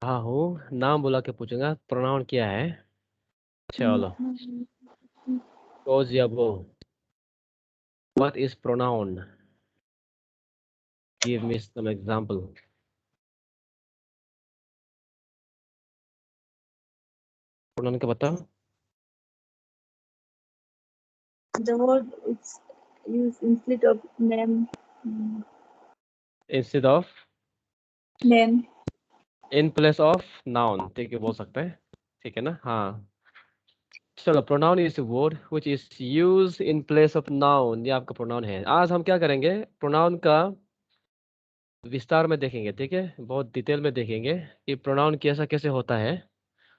हाँ हूँ, नाम बुला के पूछूंगा प्रोनाउन क्या है। चलो, कोज या वो, what is pronoun, give me some example. Pronoun का बताओ। The word is used instead of name. Instead of, Name. In place of noun, ठीक है बोल सकते हैं। ठीक है ना, हाँ। चलो, pronoun is word which is use in place of noun, ये आपका प्रोनाउन है। आज हम क्या करेंगे, प्रोनाउन का विस्तार में देखेंगे, ठीक है, बहुत डिटेल में देखेंगे कि प्रोनाउन कैसा कैसे होता है।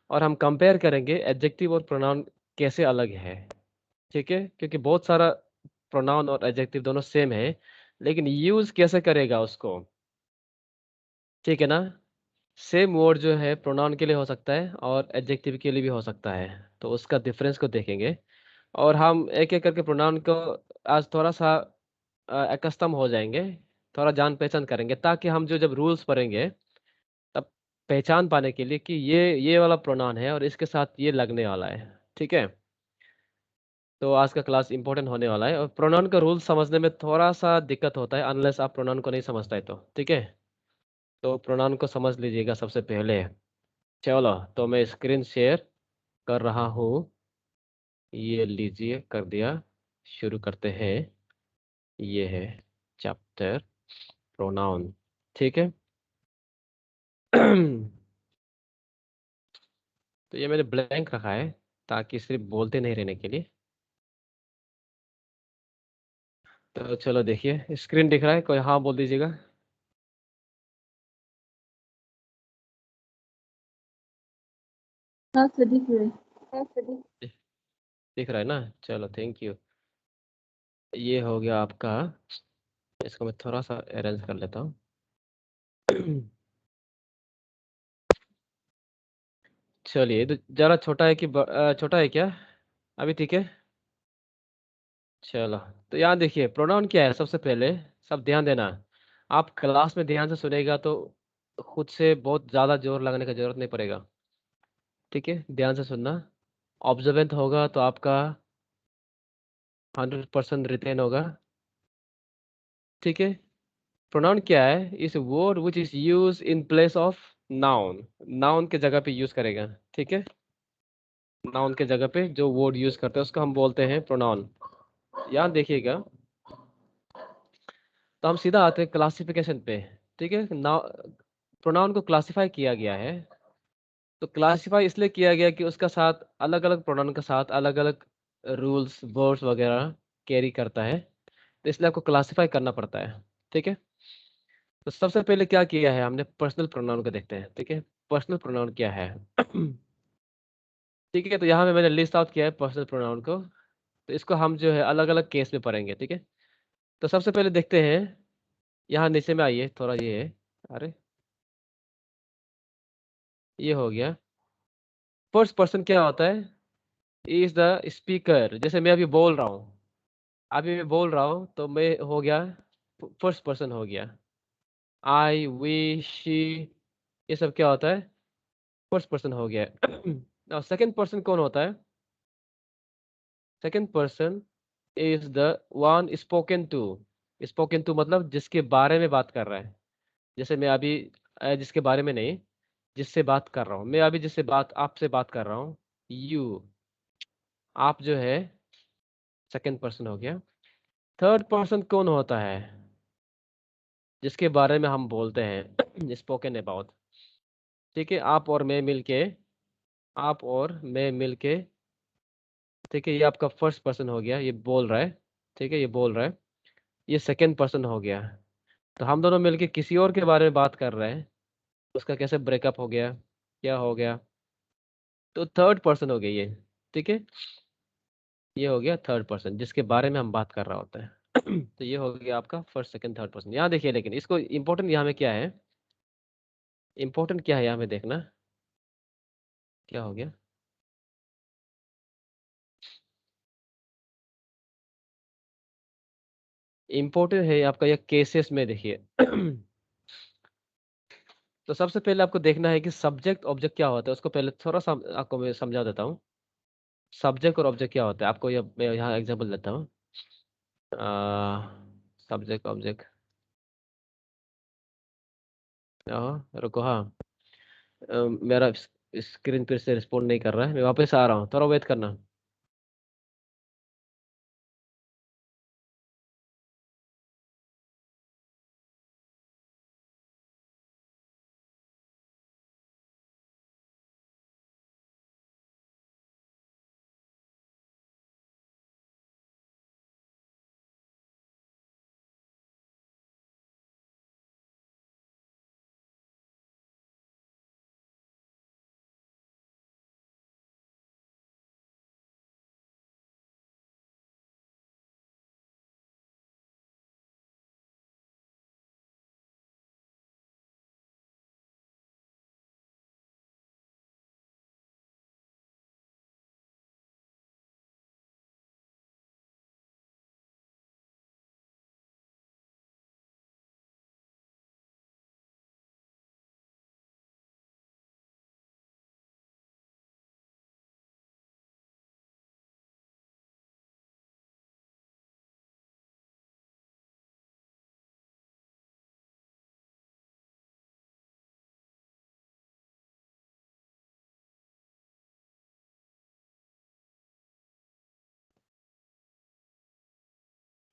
और हम कंपेयर करेंगे एडजेक्टिव और प्रोनाउन कैसे अलग है। ठीक है, क्योंकि बहुत सारा प्रोनाउन और एडजेक्टिव दोनों सेम है, लेकिन यूज कैसे करेगा उसको। ठीक है ना, सेम वर्ड जो है प्रोनाउन के लिए हो सकता है और एडजेक्टिव के लिए भी हो सकता है, तो उसका डिफरेंस को देखेंगे। और हम एक एक करके प्रोनाउन को आज थोड़ा सा एकस्टम हो जाएंगे, थोड़ा जान पहचान करेंगे, ताकि हम जो जब रूल्स पढ़ेंगे तब पहचान पाने के लिए कि ये वाला प्रोनाउन है और इसके साथ ये लगने वाला है। ठीक है, तो आज का क्लास इंपॉर्टेंट होने वाला है और प्रोनाउन का रूल समझने में थोड़ा सा दिक्कत होता है अनलेस आप प्रोनाउन को नहीं समझता है तो। ठीक है, तो प्रोनाउन को समझ लीजिएगा सबसे पहले। चलो, तो मैं स्क्रीन शेयर कर रहा हूँ, ये लीजिए, कर दिया। शुरू करते हैं। ये है चैप्टर प्रोनाउन। ठीक है। तो ये मैंने ब्लैंक रखा है ताकि सिर्फ बोलते नहीं रहने के लिए। तो चलो देखिए, स्क्रीन दिख रहा है, कोई हाँ बोल दीजिएगा। हाँ सर दिख रहे। दिख दिख रहा है ना, चलो थैंक यू। ये हो गया आपका, इसको मैं थोड़ा सा अरेंज कर लेता हूँ। चलिए, तो ज़रा छोटा है कि छोटा है क्या, अभी ठीक है। चलो, तो यहाँ देखिए प्रोनाउन क्या है सबसे पहले, सब ध्यान देना। आप क्लास में ध्यान से सुनेगा तो खुद से बहुत ज़्यादा जोर लगाने का जरूरत नहीं पड़ेगा। ठीक है, ध्यान से सुनना, ऑब्जर्वेंट होगा तो आपका 100% रिटेन होगा। ठीक है, प्रोनाउन क्या है, इस word which is use in place of noun, noun के जगह पे यूज करेगा। ठीक है, नाउन के जगह पे जो वर्ड यूज करते हैं उसको हम बोलते हैं प्रोनाउन। यहाँ देखिएगा, तो हम सीधा आते हैं क्लासिफिकेशन पे। ठीक है, नाउ प्रोनाउन को क्लासिफाई किया गया है, तो क्लासिफाई इसलिए किया गया कि उसका साथ अलग अलग प्रोनाउन के साथ अलग अलग रूल्स वर्ड्स वगैरह कैरी करता है, तो इसलिए आपको क्लासिफाई करना पड़ता है। ठीक है, तो सबसे पहले क्या किया है हमने, पर्सनल प्रोनाउन को देखते हैं। ठीक है, पर्सनल प्रोनाउन क्या है। ठीक है, तो यहाँ में मैंने लिस्ट आउट किया है पर्सनल प्रोनाउन को, तो इसको हम जो है अलग अलग केस में पढ़ेंगे। ठीक है, तो सबसे पहले देखते हैं, यहाँ नीचे में आइए थोड़ा, ये है, अरे ये हो गया। फर्स्ट पर्सन क्या होता है, इज द स्पीकर, जैसे मैं अभी बोल रहा हूँ, अभी मैं बोल रहा हूँ तो मैं हो गया, फर्स्ट पर्सन हो गया। आई, वी, शी, ये सब क्या होता है, फर्स्ट पर्सन हो गया। और सेकंड पर्सन कौन होता है, second person is the one spoken to. Spoken to मतलब जिसके बारे में बात कर रहा है, जैसे मैं अभी जिसके बारे में नहीं, जिससे बात कर रहा हूँ मैं अभी, जिससे बात आपसे बात कर रहा हूँ, यू, आप जो है सेकंड पर्सन हो गया। थर्ड पर्सन कौन होता है, जिसके बारे में हम बोलते हैं, स्पोकन अबाउट। ठीक है, आप और मैं मिलके, आप और मैं मिलके। ठीक है, ये आपका फर्स्ट पर्सन हो गया, ये बोल रहा है। ठीक है, ये बोल रहा है, ये सेकंड पर्सन हो गया। तो हम दोनों मिलके किसी और के बारे में बात कर रहे हैं, उसका कैसे ब्रेकअप हो गया, क्या हो गया, तो थर्ड पर्सन हो गया ये। ठीक है, ये हो गया थर्ड पर्सन जिसके बारे में हम बात कर रहा होता है। तो ये हो गया आपका फर्स्ट सेकंड थर्ड पर्सन। यहाँ देखिए, लेकिन इसको इम्पोर्टेंट यहाँ में क्या है, इम्पोर्टेंट क्या है यहाँ में देखना, क्या हो गया, इम्पोर्टेंट है आपका यह केसेस में देखिए। तो सबसे पहले आपको देखना है कि सब्जेक्ट ऑब्जेक्ट क्या होता है, उसको पहले थोड़ा-सा आपको मैं समझा देता हूँ। सब्जेक्ट और ऑब्जेक्ट क्या होता है? आपको ये मैं यहाँ एग्ज़ाम्पल देता हूँ। अ, सब्जेक्ट ऑब्जेक्ट रुको हाँ। मेरा स्क्रीन फिर से रिस्पॉन्ड नहीं कर रहा है, मैं वापस आ रहा हूँ, थोड़ा वेट करना।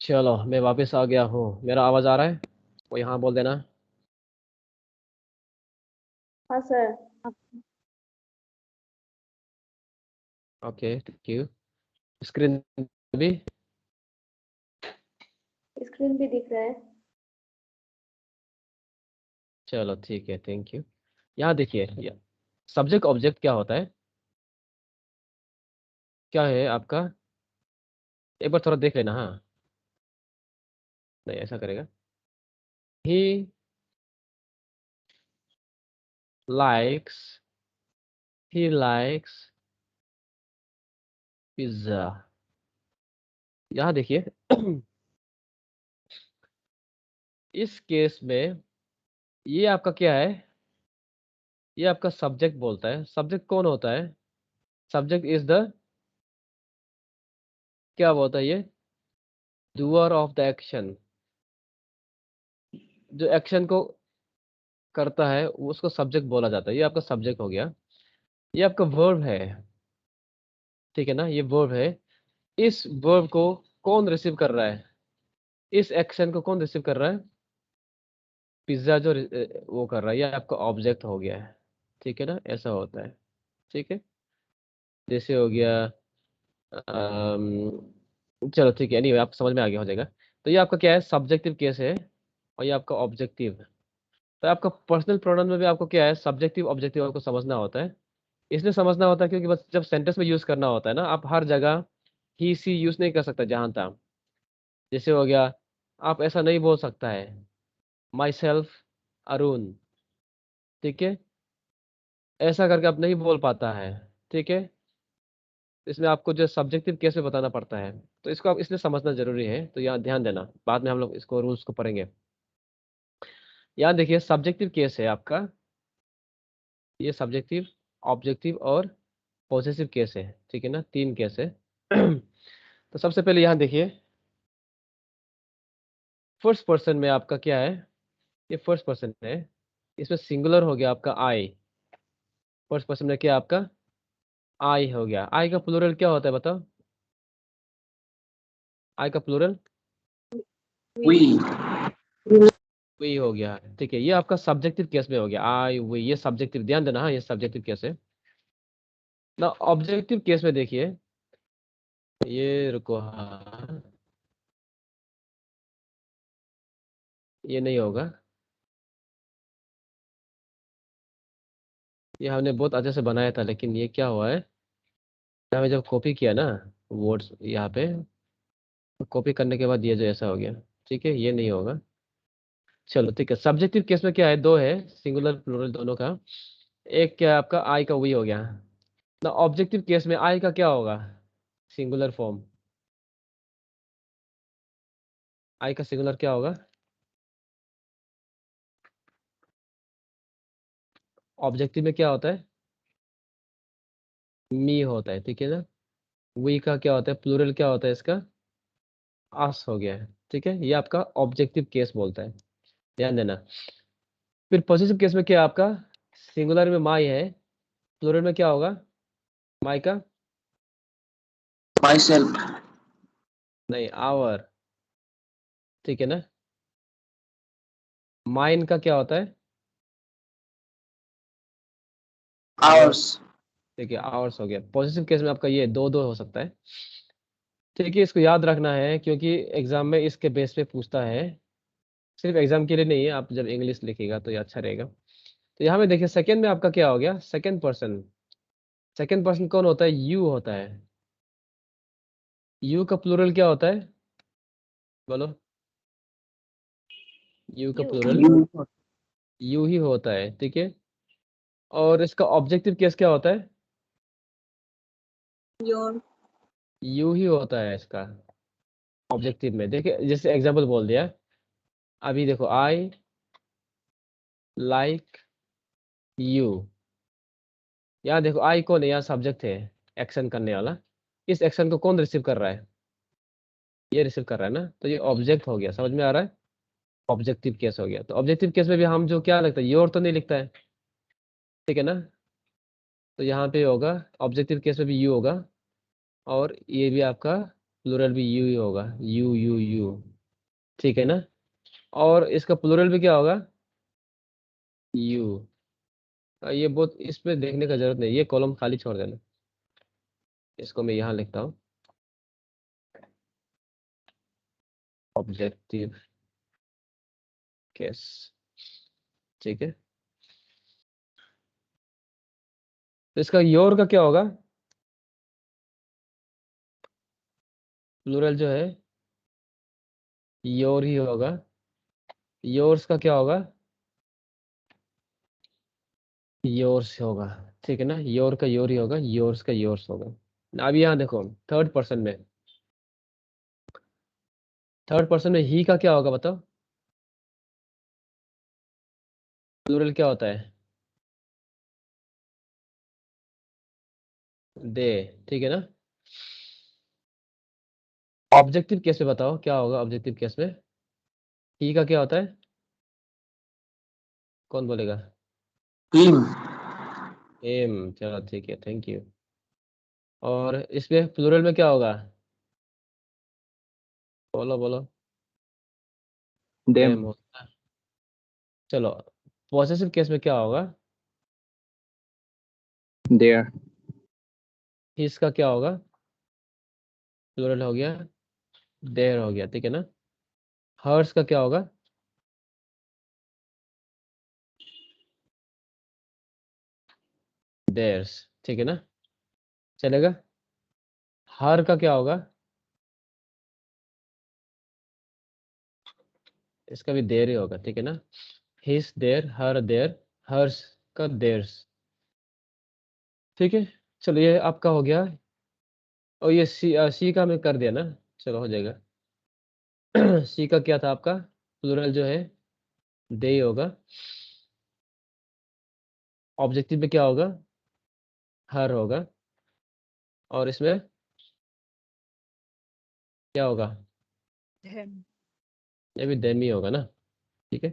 चलो, मैं वापस आ गया हूँ। मेरा आवाज़ आ रहा है? कोई हाँ बोल देना। हाँ sir. Okay, thank you. Screen भी? स्क्रीन भी दिख रहा है। चलो ठीक है, थैंक यू। यहाँ देखिए, सब्जेक्ट ऑब्जेक्ट क्या होता है? क्या है आपका? एक बार थोड़ा देख लेना, हाँ। नहीं, ऐसा करेगा। He likes he likes pizza. यहाँ देखिए, इस केस में ये आपका क्या है? ये आपका सब्जेक्ट बोलता है। सब्जेक्ट कौन होता है? सब्जेक्ट इज़ द क्या बोलता है ये? Doer of the action. जो एक्शन को करता है, उसको सब्जेक्ट बोला जाता है। ये आपका सब्जेक्ट हो गया। ये आपका वर्ब है, ठीक है ना? ये वर्ब है। इस वर्ब को कौन रिसीव कर रहा है? इस एक्शन को कौन रिसीव कर रहा है? पिज़्ज़ा जो वो कर रहा है, ये आपका ऑब्जेक्ट हो गया है। ठीक है ना? ऐसा होता है। ठीक है? जैसे हो गया चलो ठीक है, एनीवे आप समझ में आ गया हो जाएगा। तो ये आपका क्या है? सब्जेक्टिव केस है और ये आपका ऑब्जेक्टिव है। तो आपका पर्सनल प्रोनाउन में भी आपको क्या है? सब्जेक्टिव ऑब्जेक्टिव आपको समझना होता है। इसलिए समझना होता है क्योंकि बस जब सेंटेंस में यूज़ करना होता है ना, आप हर जगह ही सी यूज़ नहीं कर सकते जहाँ तहाँ। जैसे हो गया, आप ऐसा नहीं बोल सकता है, माई सेल्फ अरुण। ठीक है? ऐसा करके आप नहीं बोल पाता है। ठीक है? इसमें आपको जो सब्जेक्टिव केस में बताना पड़ता है। तो इसको आप इसलिए समझना ज़रूरी है, तो यहाँ ध्यान देना। बाद में हम लोग इसको रूल्स को पढ़ेंगे। यहाँ देखिए, सब्जेक्टिव केस है आपका, ये सब्जेक्टिव, ऑब्जेक्टिव और पॉसेसिव केस है। ठीक है ना? 3 केस है। तो सबसे पहले यहाँ देखिए, फर्स्ट पर्सन में आपका क्या है? ये फर्स्ट पर्सन है। इसमें सिंगुलर हो गया आपका आई। फर्स्ट पर्सन में क्या आपका? आई हो गया। आई का प्लूरल क्या होता है बताओ? आई का प्लूरल? वी। वी हो गया। ठीक है, ये आपका सब्जेक्टिव केस में हो गया, आई वी। ये सब्जेक्टिव, ध्यान देना, हाँ, ये सब्जेक्टिव केस है ना। ऑब्जेक्टिव केस में देखिए, ये रुको, हाँ, ये नहीं होगा। ये हमने बहुत अच्छे से बनाया था, लेकिन ये क्या हुआ है, हमें जब कॉपी किया ना वर्ड्स यहाँ पे, तो कॉपी करने के बाद ये जो ऐसा हो गया। ठीक है, ये नहीं होगा। चलो ठीक है, सब्जेक्टिव केस में क्या है? दो है, सिंगुलर प्लूरल दोनों का। एक क्या है आपका? आई का वी हो गया ना। ऑब्जेक्टिव केस में आई का क्या होगा? Singular form. आई का सिंगुलर क्या होगा? ऑब्जेक्टिव में क्या होता है? मी होता है, ठीक है ना। वी का क्या होता है? प्लूरल क्या होता है इसका? अस हो गया है, ठीक है। ये आपका ऑब्जेक्टिव केस बोलता है, ध्यान देना। फिर पॉजिटिव केस में क्या है आपका? सिंगुलर में माई है, प्लूरल में क्या होगा? माई का myself, नहीं, आवर, ठीक है ना। माइन का क्या होता है? ours, ठीक है, आवर्स हो गया। पॉजिटिव केस में आपका ये दो दो हो सकता है, ठीक है। इसको याद रखना है क्योंकि एग्जाम में इसके बेस पे पूछता है। सिर्फ एग्जाम के लिए नहीं है, आप जब इंग्लिश लिखिएगा तो ये अच्छा रहेगा। तो यहाँ में देखिए सेकंड में आपका क्या हो गया? Second person. सेकंड पर्सन कौन होता है? यू होता है। यू का प्लूरल क्या होता है? बोलो। यू का You. प्लूरल you, यू ही होता है, ठीक है। और इसका ऑब्जेक्टिव केस क्या होता है? Your. यू ही होता है इसका ऑब्जेक्टिव में। देखिए जैसे एग्जाम्पल बोल दिया, अभी देखो, आई लाइक यू। यहाँ देखो आई कौन है? यहाँ सब्जेक्ट है, एक्शन करने वाला। इस एक्शन को कौन रिसीव कर रहा है? ये रिसीव कर रहा है ना, तो ये ऑब्जेक्ट हो गया। समझ में आ रहा है? ऑब्जेक्टिव केस हो गया। तो ऑब्जेक्टिव केस में भी हम जो क्या लगता है, योर तो नहीं लिखता है, ठीक है ना। तो यहाँ पे होगा ऑब्जेक्टिव केस में भी यू होगा, और ये भी आपका प्लूरल भी यू ही होगा, यू यू यू, ठीक है ना। और इसका प्लूरल भी क्या होगा? यू। ये बहुत इस पे देखने का जरूरत नहीं, ये कॉलम खाली छोड़ देना। इसको मैं यहाँ लिखता हूँ, ऑब्जेक्टिव केस, ठीक है। तो इसका योर का क्या होगा? प्लूरल जो है योर ही होगा। योर्स का क्या होगा? योर्स होगा, ठीक है ना। योर का योर ही होगा, योर्स का योर्स होगा। अब यहाँ देखो थर्ड पर्सन में, थर्ड पर्सन में ही का क्या होगा बताओ? प्लूरल क्या होता है? दे, ठीक है ना। ऑब्जेक्टिव केस में बताओ क्या होगा? ऑब्जेक्टिव केस में ही का क्या होता है? कौन बोलेगा? him, एम, चलो ठीक है, थैंक यू। और इसमें प्लूरल में क्या होगा? बोलो बोलो। देम them, होता है। चलो, पॉसेसिव केस में क्या होगा? their, इसका क्या होगा? प्लूरल हो गया, देयर हो गया, ठीक है ना। हर्स का क्या होगा? देयर्स, ठीक है ना, चलेगा। हर का क्या होगा? इसका भी देर ही होगा, ठीक है ना। His their, her their, hers का देयर्स, ठीक है। चलो ये आपका हो गया। और ये सी का मैं कर दिया ना, चलो हो जाएगा। सी का क्या था आपका? प्लूरल जो है दे ही होगा। ऑब्जेक्टिव में क्या होगा? हर होगा। और इसमें क्या होगा? Them. ये भी देम ही होगा ना, ठीक है।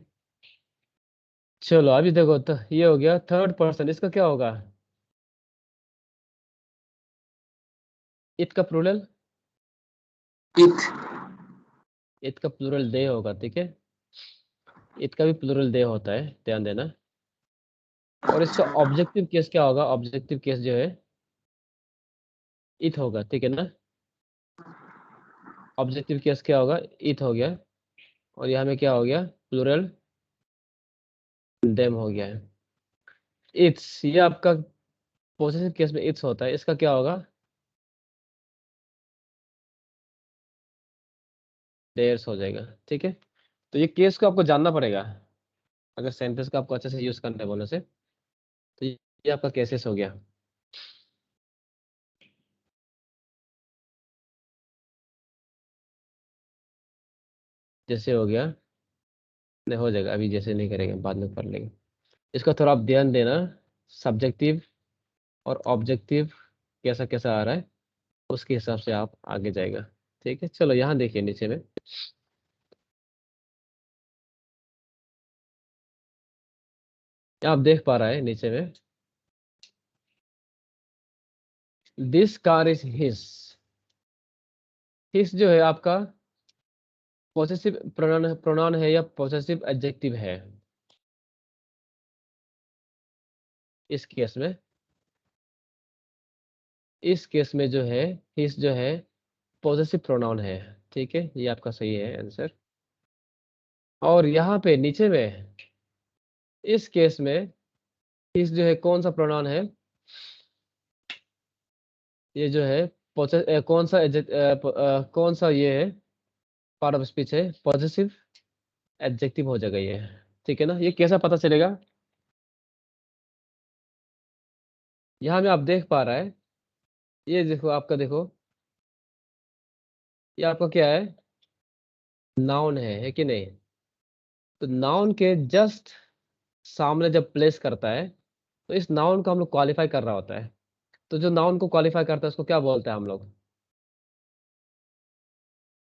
चलो अभी देखो, तो ये हो गया थर्ड पर्सन। इसका क्या होगा? इट का प्लूरल, it, इट का प्लूरल दे होगा, ठीक है। इट का भी प्लूरल दे होता है, ध्यान देना। और इसका ऑब्जेक्टिव केस क्या होगा? ऑब्जेक्टिव केस जो है इट होगा, ठीक है ना। ऑब्जेक्टिव केस क्या होगा? इट हो गया। और यहाँ में क्या हो गया? प्लूरल देम हो गया है। इट्स, ये आपका पॉसेसिव केस में इट्स होता है। इसका क्या होगा? देयर्स हो जाएगा, ठीक है। तो ये केस को आपको जानना पड़ेगा अगर सेंटेंस का आपको अच्छे से यूज करना है बोलने से। तो ये आपका केसेस हो गया। जैसे हो गया, नहीं हो जाएगा, अभी जैसे नहीं करेंगे, बाद में कर लेंगे। इसका थोड़ा आप ध्यान देना, सब्जेक्टिव और ऑब्जेक्टिव कैसा कैसा आ रहा है, उसके हिसाब से आप आगे जाएगा। ठीक है, चलो यहाँ देखिए नीचे में। आप देख पा रहा है नीचे में, this car is his. His जो है आपका पॉसेसिव प्रोनाउन है या पॉसेसिव एडजेक्टिव है? इस केस में, इस केस में जो है हिज जो है पॉसेसिव प्रोनाउन है। ठीक है, ये आपका सही है आंसर। और यहाँ पे नीचे में इस केस में हिज जो है कौन सा प्रोनाउन है? ये जो है कौन सा कौन सा ये है पार्ट ऑफ स्पीच है? पॉसेसिव एडजेक्टिव हो जाएगा ये। ठीक है ना, ये कैसा पता चलेगा? यहाँ में आप देख पा रहा है, ये देखो आपका, देखो ये आपका क्या है? नाउन है कि नहीं? तो नाउन के जस्ट सामने जब प्लेस करता है तो इस नाउन को हम लोग क्वालिफाई कर रहा होता है। तो जो नाउन को क्वालिफाई करता है उसको क्या बोलते हैं हम लोग?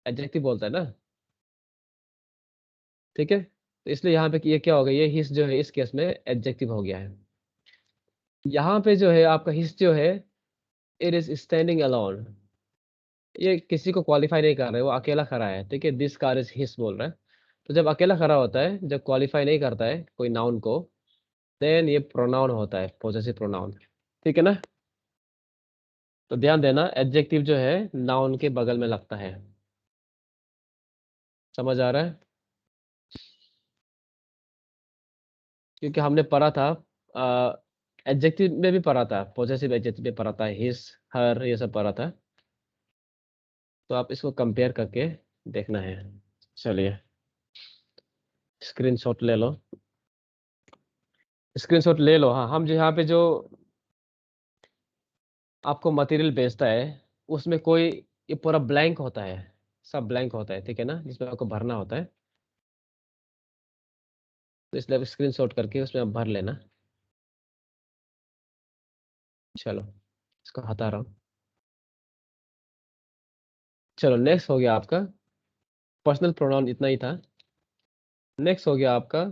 एडजेक्टिव बोलते हैं ना। ठीक है, तो इसलिए यहाँ पे ये क्या हो गया, ये हिस जो है इस केस में एडजेक्टिव हो गया है। यहाँ पे जो है आपका हिस जो है, इट इज स्टैंडिंग अलोन। ये किसी को क्वालिफाई नहीं कर रहे, वो अकेला खड़ा है। ठीक है, दिस कार इज हिस बोल रहा है। तो जब अकेला खड़ा होता है, जब क्वालिफाई नहीं करता है कोई नाउन को, देन ये प्रोनाउन होता है, पॉसेसिव प्रोनाउन। ठीक है ना, तो ध्यान देना, एडजेक्टिव जो है नाउन के बगल में लगता है। समझ आ रहा है? क्योंकि हमने पढ़ा था एडजेक्टिव में भी पढ़ा था, पॉसेसिव एडजेक्टिव में पढ़ा था, हिज हर ये सब पढ़ा था। तो आप इसको कंपेयर करके देखना है। चलिए स्क्रीनशॉट ले लो, स्क्रीनशॉट ले लो। हाँ, हम जो यहाँ पे जो आपको मटेरियल बेचता है उसमें कोई ये पूरा ब्लैंक होता है, सब ब्लैंक होता है। ठीक है ना, जिसमें आपको भरना होता है। तो इसलिए आप स्क्रीनशॉट करके उसमें आप भर लेना। चलो इसको हटा रहा हूँ। चलो नेक्स्ट हो गया आपका पर्सनल प्रोनाउन, इतना ही था। नेक्स्ट हो गया आपका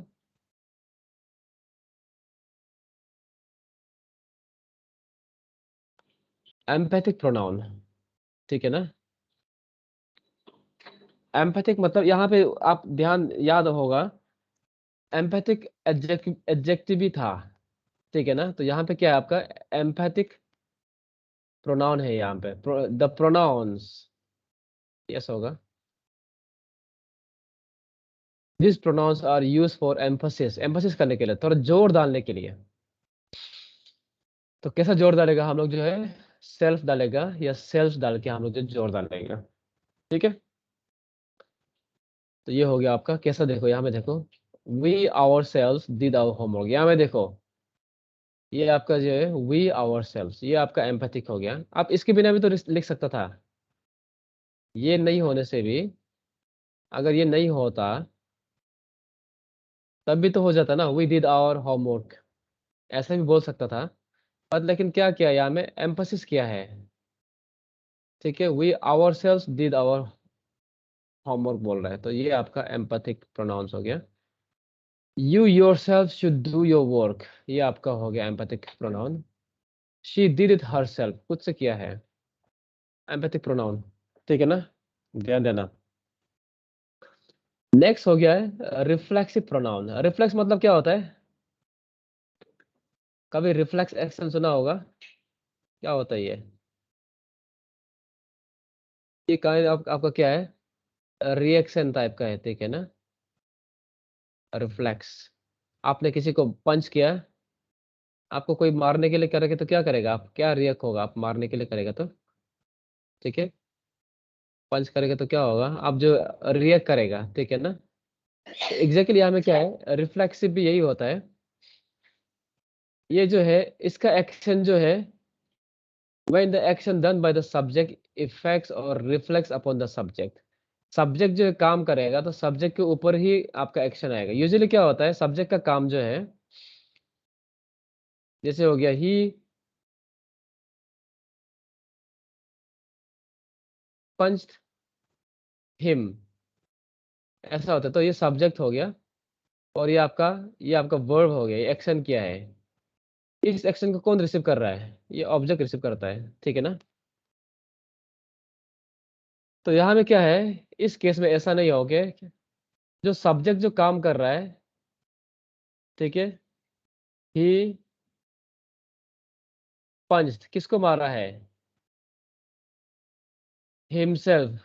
एम्पैथिक प्रोनाउन। ठीक है ना, एम्पैथिक मतलब यहाँ पे आप ध्यान याद होगा, एम्पैथिक एडजेक्टिव एडजेक्टिव भी था। ठीक है ना, तो यहाँ पे क्या है आपका? एम्पैथिक प्रोनाउन है यहाँ पे, द प्रोनाउंस। यस होगा, this pronouns are use for emphasis, emphasis करने के लिए, थोड़ा जोर डालने के लिए। तो कैसा जोर डालेगा हम लोग जो है? सेल्फ डालेगा या सेल्फ डाल के हम लोग जो जोर डालेगा। ठीक है, तो ये हो गया आपका कैसा, देखो यहाँ में देखो, we our self did our homework. यहाँ में देखो, ये आपका जो है वी आवर सेल्फ, ये आपका एम्पैथिक हो गया। आप इसके बिना भी तो लिख सकता था, ये नहीं होने से भी, अगर ये नहीं होता तब भी तो हो जाता ना, वी डिड आवर होमवर्क, ऐसा भी बोल सकता था। पर लेकिन क्या किया यहाँ में? एम्फसिस किया है। ठीक है, we our self did our homework बोल रहा है, तो ये आपका एम्पैथिक प्रोनाउंस हो गया। You your self should do your work, ये आपका हो गया empathic pronoun. She did it her self, खुद से किया है, एम्पैथिक प्रोनाउन। ठीक है ना, ध्यान देना। नेक्स्ट हो गया है रिफ्लेक्सिव प्रोनाउन। रिफ्लेक्स मतलब क्या होता है? कभी रिफ्लेक्स एक्शन सुना होगा? क्या होता है ये? ये काइंड आपका क्या है? रिएक्शन टाइप का है। ठीक है ना, रिफ्लेक्स। आपने किसी को पंच किया, आपको कोई मारने के लिए करेगा तो क्या करेगा आप? क्या रिएक्ट होगा? आप मारने के लिए करेगा तो, ठीक है, पंच करेगा तो क्या होगा? आप जो रिएक्ट करेगा। ठीक है ना, एग्जैक्टली यहाँ में क्या है? रिफ्लेक्सिव भी यही होता है। ये जो है इसका एक्शन जो है, when the action done by the subject affects or reflects upon the subject, subject जो है काम करेगा तो सब्जेक्ट के ऊपर ही आपका एक्शन आएगा। यूजुअली क्या होता है, सब्जेक्ट का काम जो है जैसे हो गया ही पंच्ड हिम, ऐसा होता है। तो ये सब्जेक्ट हो गया और ये आपका वर्ब हो गया, ये एक्शन किया है। इस एक्शन को कौन रिसीव कर रहा है? ये ऑब्जेक्ट रिसीव करता है, ठीक है ना। तो यहाँ में क्या है, इस केस में ऐसा नहीं होगा कि जो सब्जेक्ट जो काम कर रहा है, ठीक है, ही पंच्ड, किसको मारा है? हिमसेल्फ,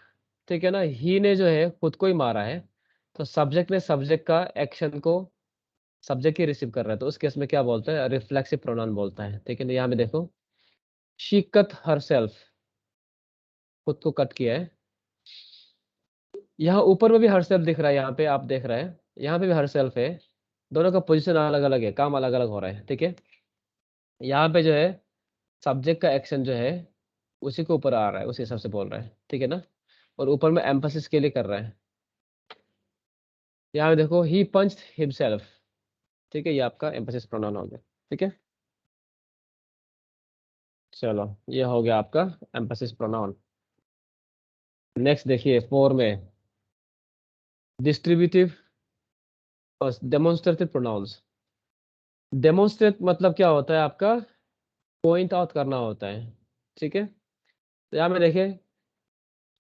ठीक है ना। ही ने जो है खुद को ही मारा है, तो सब्जेक्ट ने सब्जेक्ट का एक्शन को सब्जेक्ट ही रिसीव कर रहा है, तो उस केस में क्या बोलता है? रिफ्लेक्सिव प्रोनाउन बोलता है, ठीक है ना। यहाँ में देखो, शी कट हरसेल्फ, खुद को कट किया है। यहाँ ऊपर में भी हरसेल्फ दिख रहा है, यहाँ पे आप देख रहे हैं, यहाँ पे भी हरसेल्फ है। दोनों का पोजीशन अलग अलग है, काम अलग अलग हो रहा है, ठीक है। यहाँ पे जो है सब्जेक्ट का एक्शन जो है उसी के ऊपर आ रहा है, उसी हिसाब से बोल रहा है, ठीक है ना। और ऊपर में एम्फेसिस के लिए कर रहा है। यहाँ पे देखो, ही पंच्ड हिमसेल्फ, ठीक है, ये आपका एम्फेसिस प्रोनाउन हो गया, ठीक है। चलो, ये हो गया आपका एम्फेसिस प्रोनाउन। नेक्स्ट देखिए 4 में डिस्ट्रीब्यूटिव और डेमोन्स्ट्रेटिव प्रोनाउंस। डेमोन्स्ट्रेट मतलब क्या होता है? आपका पॉइंट आउट करना होता है, ठीक है। तो यहाँ में देखिए,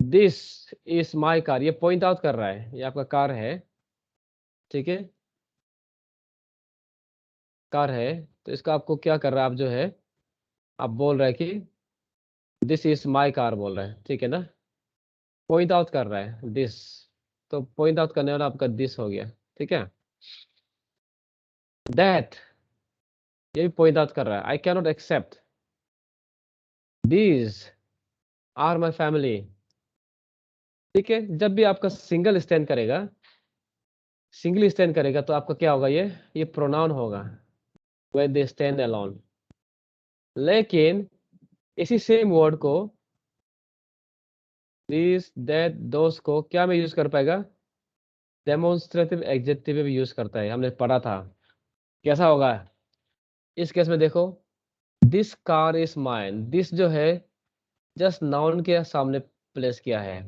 दिस इज माई कार, ये पॉइंट आउट कर रहा है, ये आपका कार है, ठीक है, कार है। तो इसका आपको क्या कर रहा है? आप जो है आप बोल रहे हैं कि दिस इज माई कार बोल रहे हैं, ठीक है ना। पॉइंट आउट कर रहा है दिस, तो पॉइंट आउट करने वाला आपका दिस हो गया, ठीक है। दैट, ये भी पॉइंट आउट कर रहा है। I can not accept, these are my family, ठीक है। जब भी आपका सिंगल स्टैंड करेगा, सिंगल स्टैंड करेगा, तो आपका क्या होगा? ये प्रोनाउन होगा, when they stand alone। लेकिन इसी सेम वर्ड को दिस दैट दोस को क्या में यूज कर पाएगा? डेमोन्स्ट्रेटिव एडजेक्टिव में भी यूज करता है, हमने पढ़ा था। कैसा होगा इस केस में? देखो, this car is mine, this जो है जस्ट नाउन के सामने प्लेस किया है।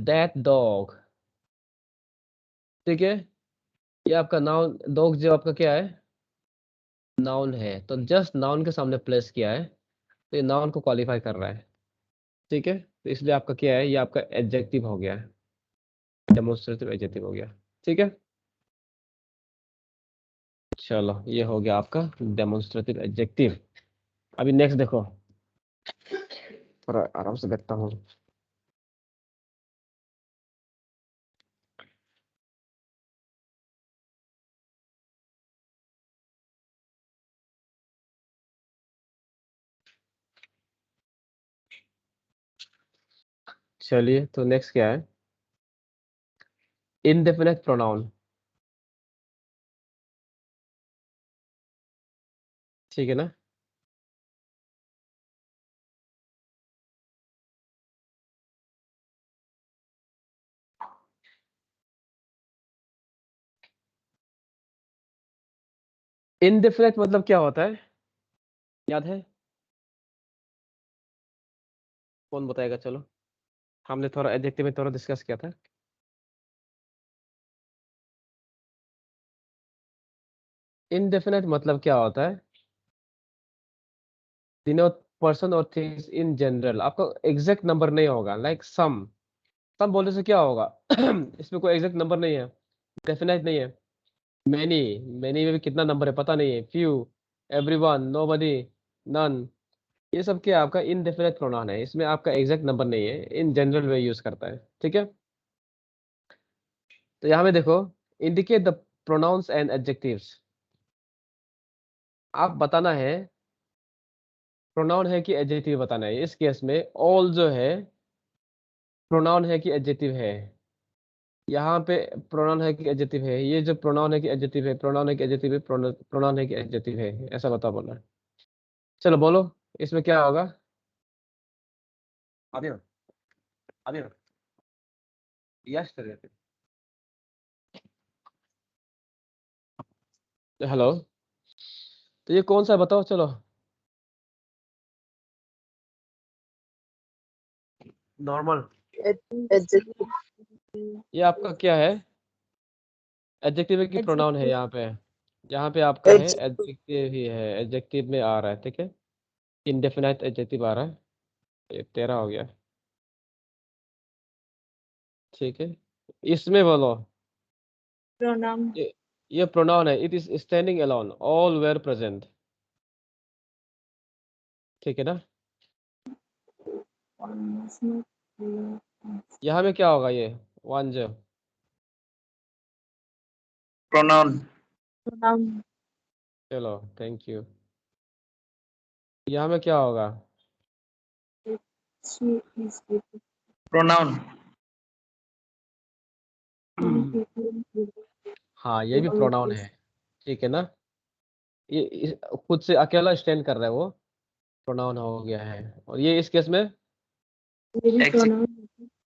दैट डॉग, ठीक है, ये आपका नाउन, डॉग जो आपका क्या है? नाउन है, तो जस्ट नाउन के सामने प्लेस किया है, तो ये नाउन को क्वालिफाई कर रहा है, ठीक है। तो इसलिए आपका क्या है? ये आपका एडजेक्टिव हो गया है, डेमोन्स्ट्रेटिव एडजेक्टिव हो गया, ठीक है। चलो, ये हो गया आपका डेमोन्स्ट्रेटिव एडजेक्टिव। अभी नेक्स्ट देखो, थोड़ा आराम से बैठता हूँ। चलिए, तो नेक्स्ट क्या है? इनडेफिनेट प्रोनाउन, ठीक है ना। इनडेफिनेट मतलब क्या होता है? याद है? कौन बताएगा? चलो, हमने थोड़ा एडजेक्टिव में थोड़ा डिस्कस किया था। इनडेफिनेट मतलब क्या होता है? डिनोट पर्सन और थिंग्स इन जनरल, आपका एग्जैक्ट नंबर नहीं होगा। लाइक सम बोलने से क्या होगा? इसमें कोई एग्जैक्ट नंबर नहीं है, डेफिनेट नहीं है। मैनी, मैनी में भी कितना नंबर है पता नहीं है। फ्यू, एवरीवन, नोबडी, नन, ये सब क्या आपका इनडेफिनेट प्रोनाउन है, इसमें आपका एग्जैक्ट नंबर नहीं है, इन जनरल वे यूज करता है, ठीक है। तो यहाँ में देखो, indicate the pronouns and adjectives, आप बताना है प्रोनाउन है कि एडजेक्टिव बताना है। इस केस में ऑल जो है प्रोनाउन है कि एडजेक्टिव है? यहाँ पे प्रोनाउन है कि एडजेक्टिव है? ये जो प्रोनाउन है कि एडजेक्टिव है? प्रोनाउन है कि एडजेक्टिव है? प्रोनाउन है कि एडजेक्टिव है? ऐसा बता बोला है। चलो बोलो, इसमें क्या होगा? अभी ना, अभी ना, यस कर देते। हेलो, तो ये कौन सा है बताओ चलो। नॉर्मल। Adjective. ये आपका क्या है? एडजेक्टिव की प्रोनाउन है Adjective. यहाँ पे आपका है Adjective. एडजेक्टिव ही है, एडजेक्टिव में आ रहा है, ठीक है। इनडेफिनाइट एडजेक्टिव आ रहा है, ये 13 हो गया, ठीक है। इसमें बोलो, Pronoun. ये प्रोनाउन है, it is standing alone, all where present, ठीक है ना। One is not clear. यहाँ में क्या होगा, ये वन जो pronoun, Pronoun. चलो थैंक यू। यहाँ में क्या होगा? She is with pronoun, some people with हाँ ये भी all प्रोनाउन this. है, ठीक है ना। खुद से अकेला स्टैंड कर रहा है वो, प्रोनाउन हो गया है। और ये इस केस में Very Adjective. pronoun.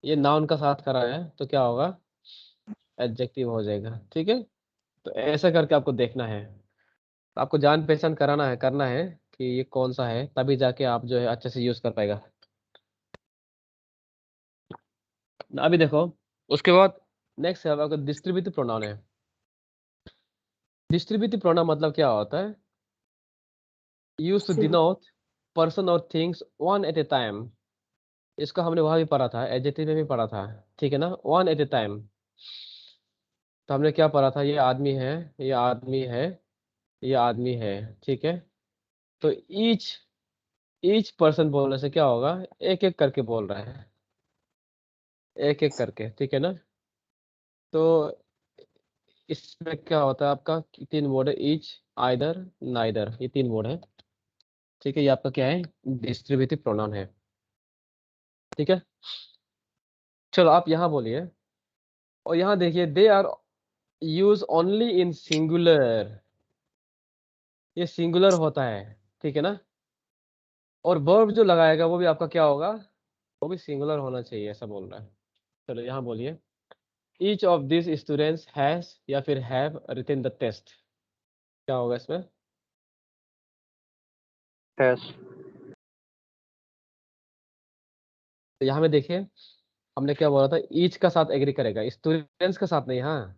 ये नाउन का साथ करा है, तो क्या होगा? एडजेक्टिव हो जाएगा, ठीक है। तो ऐसा करके आपको देखना है, आपको जान पहचान कराना है, करना है कि ये कौन सा है, तभी जाके आप जो है अच्छे से यूज कर पाएगा। अभी देखो, उसके बाद नेक्स्ट है आपका डिस्ट्रीब्यूटिव प्रोनाउन है। डिस्ट्रीब्यूटिव प्रोनाउन मतलब क्या होता है? यूज्ड टू डिनोट पर्सन और things one at a time. इसको हमने वहां भी पढ़ा था, एडजेक्टिव में भी पढ़ा था, ठीक है ना, वन एट ए टाइम। तो हमने क्या पढ़ा था, ये आदमी है, ये आदमी है, ये आदमी है, ठीक है। तो ईच पर्सन बोलने से क्या होगा, एक एक करके बोल रहा है, एक एक करके, ठीक है ना। तो इसमें क्या होता है आपका, तीन वर्ड है, ईच, आइदर, नाइदर, ये तीन वर्ड है, ठीक है। ये आपका क्या है, डिस्ट्रीब्यूटिव प्रोनाउन है, ठीक है। चलो आप यहाँ बोलिए, और यहाँ देखिए, they are use only in singular, ये सिंगुलर होता है, ठीक है ना। और वर्ब जो लगाएगा वो भी आपका क्या होगा, वो भी सिंगुलर होना चाहिए, ऐसा बोल रहा है। चलो यहाँ बोलिए, each of this students has या फिर हैव रिटन द टेस्ट, क्या होगा इसमें? has, तो यहाँ में देखिए, हमने क्या बोला था, ईच का साथ एग्री करेगा, स्टूडेंट्स का साथ नहीं, हाँ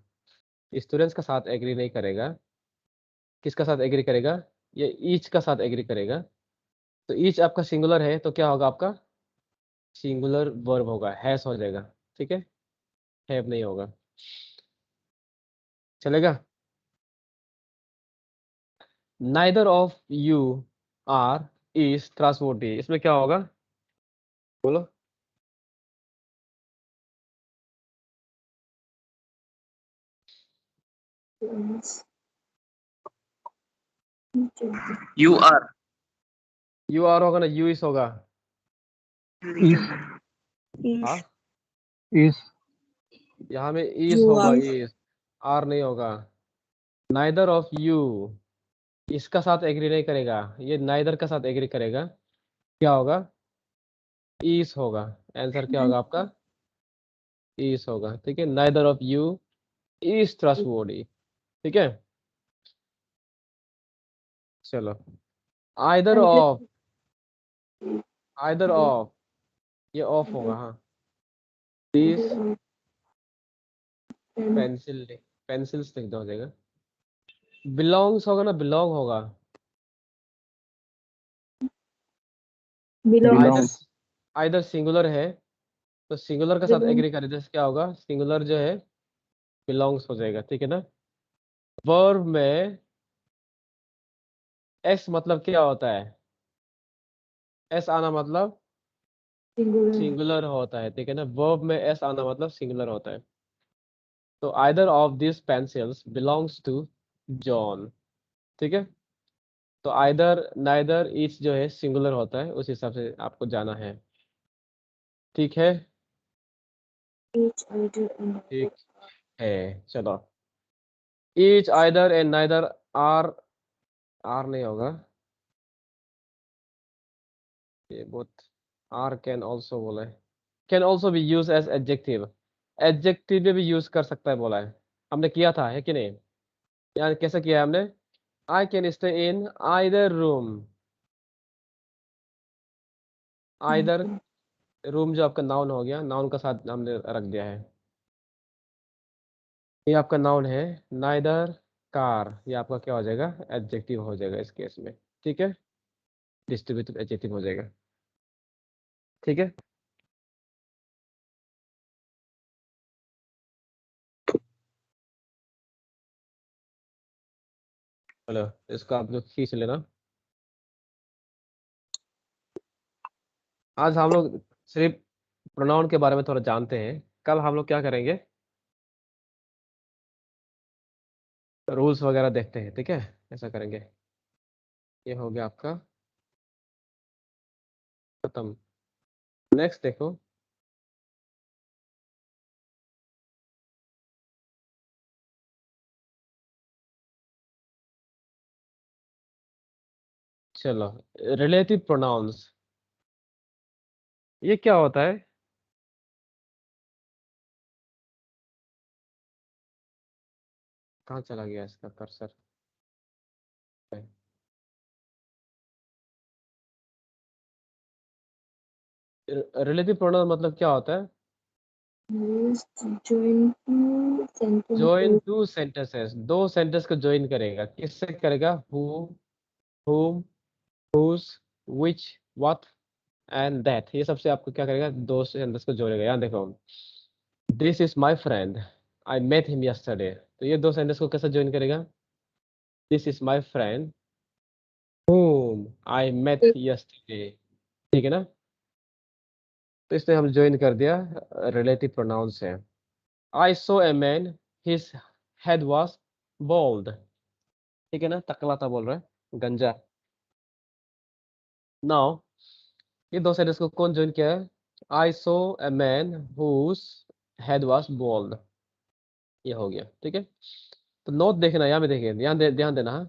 स्टूडेंट्स का साथ एग्री नहीं करेगा। किसका साथ एग्री करेगा? ये ईच का साथ एग्री करेगा। तो ईच आपका सिंगुलर है, तो क्या होगा आपका, सिंगुलर वर्ब होगा, हैज हो जाएगा, ठीक है, हैव नहीं होगा, चलेगा। Neither of you are is trustworthy, इसमें क्या होगा, बोलो। Yes. you are, you are होगा ना, यू इज होगा, is, हाँ is, यहाँ में इज You होगा, are. इज, आर नहीं होगा। नाइदर ऑफ यू, इसका साथ एग्री नहीं करेगा, ये नाइदर का साथ एग्री करेगा, क्या होगा, इज होगा। आंसर क्या होगा आपका, इज होगा, ठीक है। Neither of you is trustworthy, ठीक है। चलो, either Either of, either of, ये ऑफ होगा, हाँ। दिस of पेंसिल, पेंसिल्स लिख दो, हो जाएगा। बिलोंग्स होगा ना, बिलोंग होगा, belong. आइदर, आइदर सिंगुलर है, तो सिंगुलर के साथ Belong. एग्री करें, जैसे क्या होगा, सिंगुलर जो है बिलोंग्स हो जाएगा, ठीक है ना। वर्ब में एस मतलब क्या होता है, एस आना मतलब Singular. सिंगुलर होता है, ठीक है ना। वर्ब में एस आना मतलब सिंगुलर होता है। तो either of this pencils belongs to John, ठीक है। तो आइदर, नाइदर, ईच जो है सिंगुलर होता है, उस हिसाब से आपको जाना है, ठीक है। Each, either, and ठीक है, चलो, each, either and neither are, are नहीं होगा, ये बहुत, आर कैन ऑल्सो बोला है, can also be use as adjective, adjective में भी यूज कर सकता है बोला है, हमने किया था, है कि नहीं? यार कैसे किया है हमने, I can stay in either room. Either room जो आपका नाउन हो गया, नाउन का साथ हमने रख दिया है। ये आपका नाउन है। नाइदर कार, ये आपका क्या हो जाएगा, एडजेक्टिव हो जाएगा इस केस में। ठीक है, डिस्ट्रीब्यूटिव एडजेक्टिव हो जाएगा। ठीक है, चलो इसको आप लोग खींच लेना। आज हम लोग सिर्फ प्रोनाउन के बारे में थोड़ा जानते हैं, कल हम लोग क्या करेंगे, रूल्स वगैरह देखते हैं। ठीक है, ऐसा करेंगे। ये हो गया आपका खत्म। नेक्स्ट देखो, चलो रिलेटिव प्रोनाउंस, ये क्या होता है? कहाँ चला गया इसका कर्सर? रिलेटिव प्रोनाउन मतलब क्या होता है? Used to join two join sentences. Two sentences, दो सेंटेंस को ज्वाइन करेगा। किससे करेगा? Who, whom, whose, which, what and that, ये सबसे आपको क्या करेगा, दो सेंटेंस को जोड़ेगा। यहाँ देखो, this is my friend, I met him yesterday, तो ये दो सेंटेंस को कैसे ज्वाइन करेगा? This is my friend whom I met yesterday. ठीक है ना, तो इसने हम ज्वाइन कर दिया रिलेटिव प्रोनाउन से। I saw a man, his head was bald. ठीक है ना, टकला था बोल रहा है, गंजा। नाउ ये दो सेंटेंस को कौन ज्वाइन किया है? I saw a man whose head was bald, ये हो गया। ठीक है, तो नोट देखना, यहाँ में देखिए, ध्यान देना।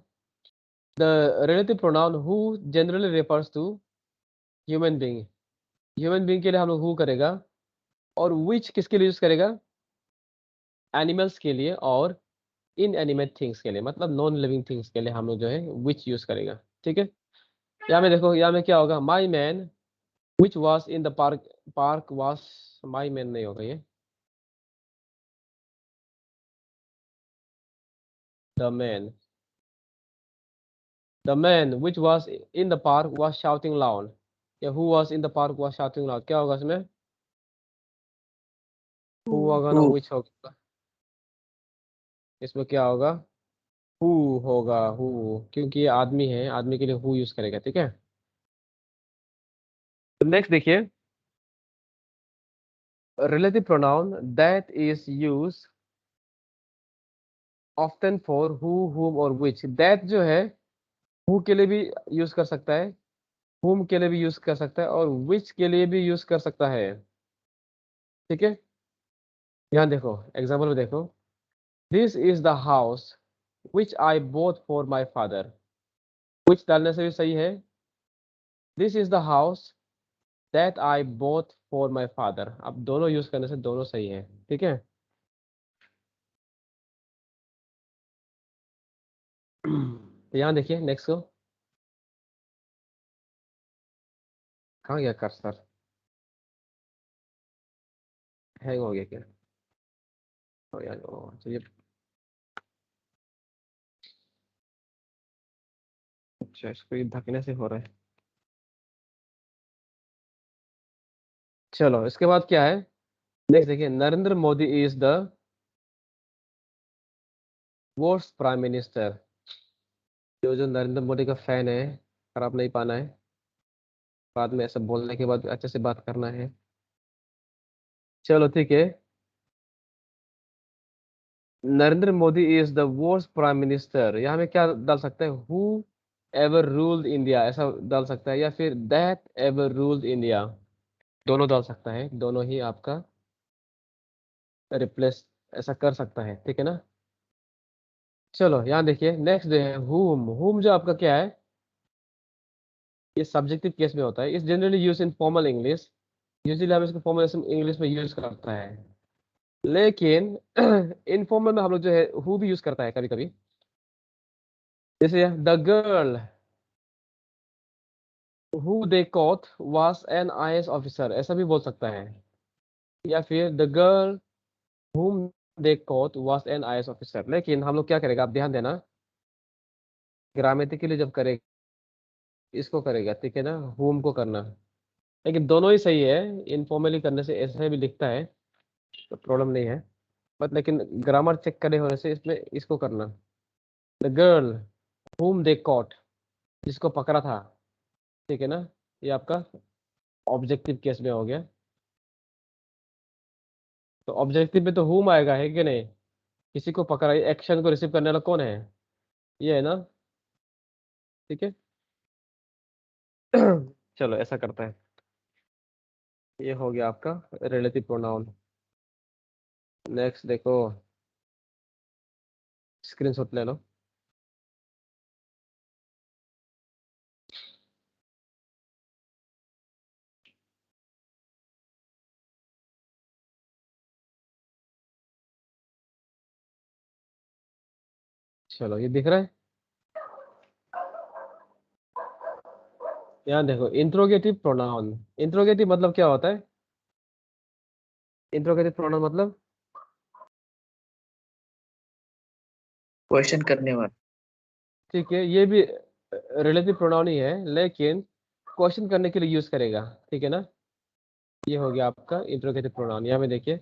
The relative pronoun who generally refers to human being, human being के लिए हम लोग हु करेगा, और विच किसके लिए यूज करेगा? एनिमल्स के लिए और इनएनिमेट थिंग्स के लिए, मतलब नॉन लिविंग थिंग्स के लिए हम लोग जो है विच यूज करेगा। ठीक है, यहाँ में देखो, यहाँ में क्या होगा, my man which was in the park, park was, my man नहीं होगा ये, the man, the man which was in the park was shouting loud, या who was in the park was shouting loud, क्या होगा इसमें? Who होगा ना, विच होगा? इसमें क्या होगा? हु होगा, हु, क्योंकि ये आदमी है, आदमी के लिए हु यूज करेगा। ठीक है, तो नेक्स्ट देखिए, relative pronoun that is use often for who, हुम और विच। दैट जो है हु के लिए भी यूज कर सकता है, हुम के लिए भी यूज कर सकता है, और विच के लिए भी यूज कर सकता है। ठीक है, यहाँ देखो, एग्जाम्पल में देखो, this is the house which I bought for my father, which डालने से भी सही है। This is the house that I bought for my father, अब दोनों यूज करने से दोनों सही है। ठीक है, तो यहाँ देखिए नेक्स्ट को, कहाँ गया कर्सर, हैंग हो गया क्या? ओ यार, तो ये अच्छा, इसको ये धकने से हो रहा है। चलो इसके बाद क्या है, नेक्स्ट देखिए, Narendra Modi is the worst prime minister. जो जो नरेंद्र मोदी का फैन है, खराब नहीं पाना है, बाद में ऐसा बोलने के बाद अच्छे से बात करना है। चलो ठीक है, Narendra Modi is the worst prime minister, यहाँ में क्या डाल सकते हैं? हु एवर रूल्ड इंडिया, ऐसा डाल सकता है, या फिर दैट एवर रूल्ड इंडिया, दोनों डाल सकता है, दोनों ही आपका रिप्लेस ऐसा कर सकता है। ठीक है ना, चलो यहाँ देखिए, नेक्स्ट जो है हुम, हुम जो आपका क्या है, ये सब्जेक्टिव केस में होता है, इस generally use in formal English, usually हम इसको फॉर्मल इंग्लिश में यूज करता है, लेकिन इनफॉर्मल में हम लोग जो है हु भी यूज करता है कभी कभी। जैसे the girl who they caught was an IAS officer, ऐसा भी बोल सकता है। या फिर the girl whom they caught was an IAS officer। लेकिन हम लोग क्या करेगा, आप ध्यान देना, ग्रामेटिकली जब करेगा इसको करेगा, ठीक है ना, whom को करना। लेकिन दोनों ही सही है, इनफॉर्मली करने से ऐसे भी लिखता है तो प्रॉब्लम नहीं है, बट लेकिन ग्रामर चेक करे होने से इसमें इसको करना। The girl whom they caught, जिसको पकड़ा था, ठीक है ना, ये आपका ऑब्जेक्टिव केस में हो गया। तो ऑब्जेक्टिव में तो whom आएगा, है कि नहीं, किसी को पकड़ा, एक्शन को रिसीव करने वाला कौन है, ये है ना, ठीक है। चलो ऐसा करता है, ये हो गया आपका रिलेटिव प्रोनाउन। नेक्स्ट देखो, स्क्रीनशॉट ले लो। चलो ये दिख रहा है, यहाँ देखो, इंट्रोगेटिव प्रोनाउन। इंट्रोगेटिव मतलब क्या होता है, इंट्रोगेटिव प्रोनाउन मतलब क्वेश्चन करने वाला। ठीक है, ये भी रिलेटिव प्रोनाउन ही है, लेकिन क्वेश्चन करने के लिए यूज करेगा, ठीक है ना। ये हो गया आपका इंट्रोगेटिव प्रोनाउन। यहाँ में देखिए,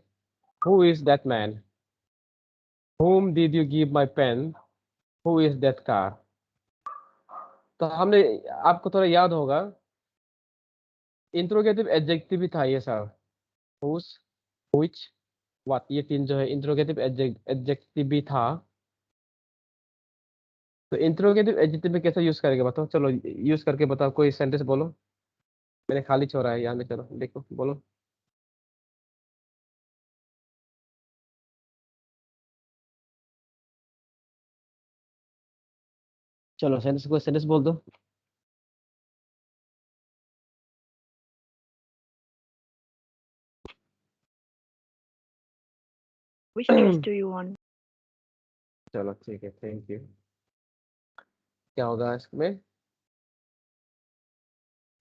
who is that man, whom did you give my pen, who is that car। तो हमने, आपको थोड़ा याद होगा, इंट्रोगेटिव एडजेक्टिव भी था ये सब, whose, which, what, ये तीन जो है इंट्रोगेटिव एडजेक्टिव भी था। तो इंट्रोगेटिव एडजेक्टिव में कैसे यूज करेंगे बताओ, चलो यूज करके बताओ, कोई सेंटेंस बोलो। मैंने खाली छोड़ा है यहाँ में, चलो देखो बोलो। चलो सेंटेंस, कोई सेंटेंस बोल दो। Which dress do you want? चलो ठीक है, थैंक यू। क्या होगा इसमें,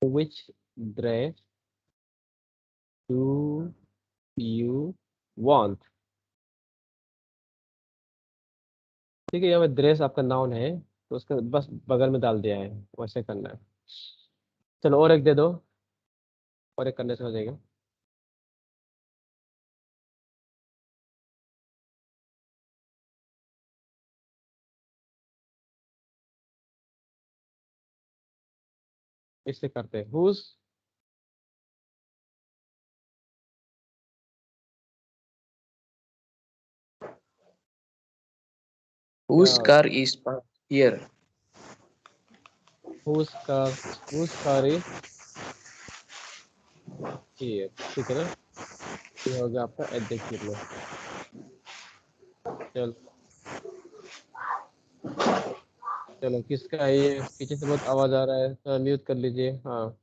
which dress do you want। ठीक है, यहाँ पे ड्रेस आपका नाउन है, तो उसका बस बगल में डाल दिया है, वैसे करना है। चलो और एक दे दो, और एक करने से हो जाएगा। इससे करते हैं whose, Whose car is parked here? whose car, whose car is here, ठीक है ना। ये हो गया आपका एडजेक्टिव में। चल चलो, किसका है ये, पीछे से बहुत आवाज आ रहा है, तो म्यूट कर लीजिए। हाँ,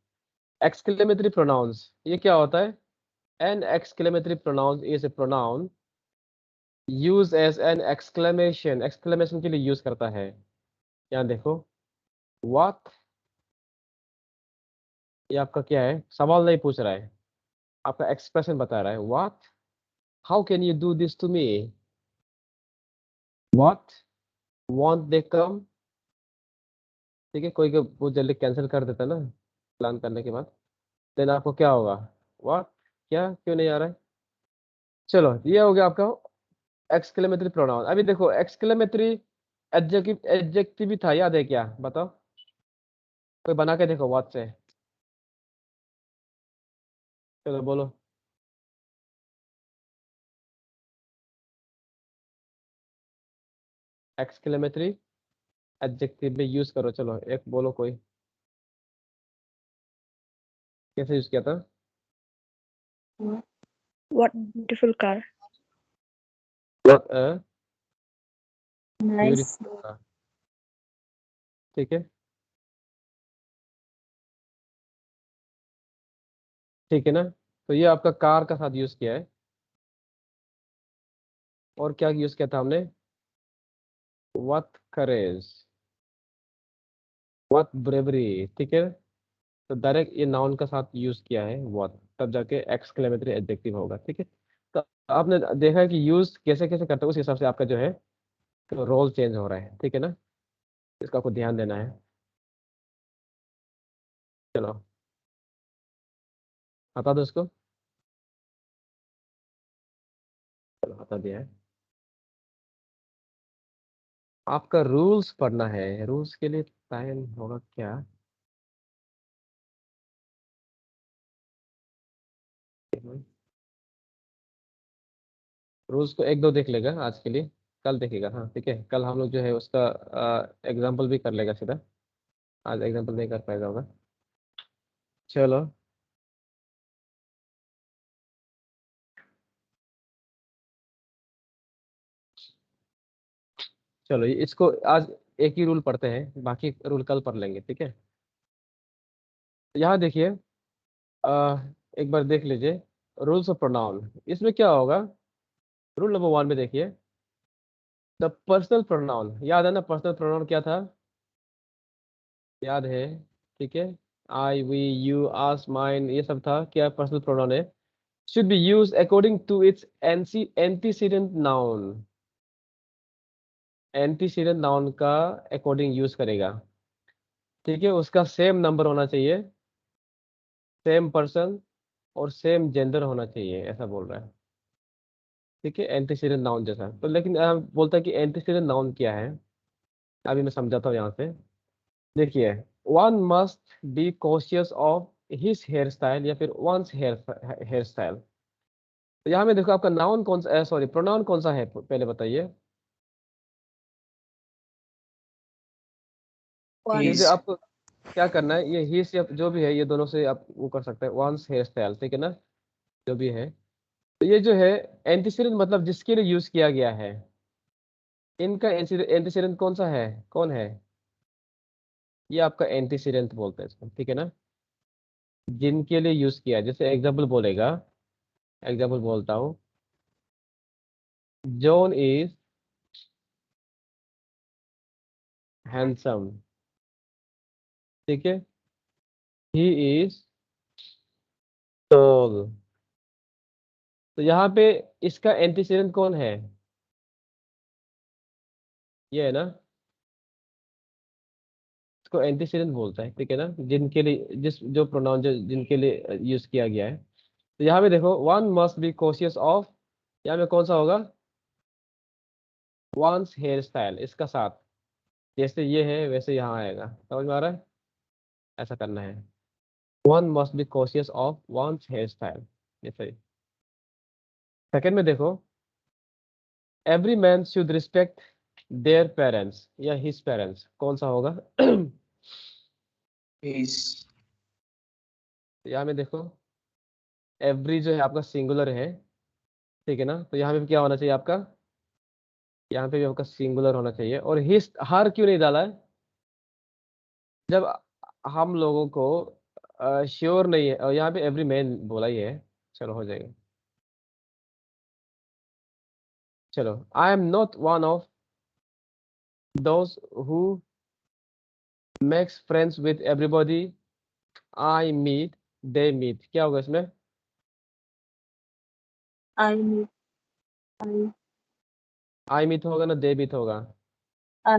एक्सक्लेमेटरी प्रोनाउंस, ये क्या होता है, an exclamatory pronouns is a pronoun use as an exclamation, exclamation के लिए यूज करता है। यहाँ देखो, व्हाट, ये आपका क्या है, सवाल नहीं पूछ रहा है, आपका एक्सप्रेशन बता रहा है। What, how can you do this to me, what won't they come. ठीक है, कोई बहुत जल्दी कैंसिल कर देता है ना प्लान करने के बाद, देन आपको क्या होगा, व्हाट, क्या, क्यों नहीं आ रहा है। चलो ये हो गया आपका एक्सक्लेमेटरी प्रोनाउन। अभी देखो, एक्सक्लेमेटरी एडजेक्टिव, एडजेक्टिव भी था, याद है क्या, बताओ, कोई बना के देखो व्हाट से, चलो बोलो। एक्सक्लेमेटरी एडजेक्टिव में यूज करो, चलो एक बोलो कोई, कैसे यूज किया था। What beautiful car. What a Nice. beautiful car। ठीक है, ठीक है ना। तो ये आपका कार का साथ यूज किया है, और क्या यूज किया था हमने, what courage, व्हाट ब्रेवरी, ठीक है। तो डायरेक्ट ये नाउन का साथ यूज किया है व्हाट, तब जाके एक्सक्लेमेटरी एडजेक्टिव होगा, ठीक है। तो आपने देखा है कि यूज कैसे कैसे करते हैं, उस हिसाब से आपका जो है तो रोल चेंज हो रहा है, ठीक है ना। इसका आपको ध्यान देना है। चलो हटा दो इसको। चलो हटा दिया है। आपका रूल्स पढ़ना है, रूल्स के लिए टाइम होगा क्या। रूल्स को एक दो देख लेगा आज के लिए, कल देखेगा, हाँ ठीक है। कल हम लोग जो है उसका एग्जाम्पल भी कर लेगा सीधा। आज एग्जाम्पल नहीं कर पाएगा होगा। चलो चलो इसको आज एक ही रूल पढ़ते हैं, बाकी रूल कल पढ़ लेंगे, ठीक है। यहाँ देखिए, एक बार देख लीजिए रूल्स ऑफ प्रोनाउन, इसमें क्या होगा। रूल नंबर 1 में देखिए, द पर्सनल प्रोनाउन, याद है ना पर्सनल प्रोनाउन क्या था, याद है, ठीक है। आई, वी, यू, आस, माइन, ये सब था क्या, पर्सनल प्रोनाउन है। should be used according to its antecedent noun, antecedent noun का अकॉर्डिंग यूज करेगा, ठीक है। उसका सेम नंबर होना चाहिए, सेम पर्सन और सेम जेंडर होना चाहिए, ऐसा बोल रहा है, ठीक है। एंटीसीडेंट नाउन जैसा तो, लेकिन बोलता है कि एंटीसीडेंट नाउन क्या है। अभी मैं समझाता हूँ यहाँ से। देखिए, one must be cautious of his hair style या फिर वंस हेयर स्टाइल। तो यहाँ में देखो आपका नाउन कौन सा, सॉरी प्रोनाउन कौन सा है पहले बताइए। One. जैसे Is. आपको क्या करना है, ये ही से जो भी है ये दोनों से आप वो कर सकते हैं, वंस हेयर स्टाइल, ठीक है ना, जो भी है। तो ये जो है एंटीसीडेंट मतलब जिसके लिए यूज किया गया है, इनका एंटीसीडेंट कौन सा है, कौन है, ये आपका एंटीसीडेंट बोलते हैं इसको, ठीक है ना। जिनके लिए यूज किया, जैसे एग्जाम्पल बोलेगा, एग्जाम्पल बोलता हूँ, जॉन इज हैंडसम, ठीक है, ही इज टॉल। तो यहाँ पे इसका एंटीसीडेंट कौन है, ये है ना, इसको एंटीसीडेंट बोलता है, ठीक है ना। जिनके लिए जिस जो प्रोनाउन जो जिनके लिए यूज किया गया है। तो यहाँ पे देखो, one must be cautious of, यहाँ में कौन सा होगा, वंस हेयर स्टाइल, इसका साथ, जैसे ये है वैसे यहाँ आएगा, समझ में आ रहा है, ऐसा करना है। One must be cautious of one's hair style, जैसे। सेकंड में देखो, every man should respect their parents या हिज पेरेंट्स, कौन सा होगा। Is. यहाँ में देखो, एवरी जो है आपका सिंगुलर है, ठीक है ना। तो यहाँ पे भी क्या होना चाहिए आपका, यहाँ पे भी आपका सिंगुलर होना चाहिए। और हिज हर क्यों नहीं डाला है, जब हम लोगों को श्योर नहीं है, और यहाँ पे एवरी मैन बोला ही है, चलो हो जाएगा। चलो, I am not one of those who makes friends with everybody I meet they meet, क्या होगा इसमें, I meet. I. I meet होगा ना दे मीट होगा, I.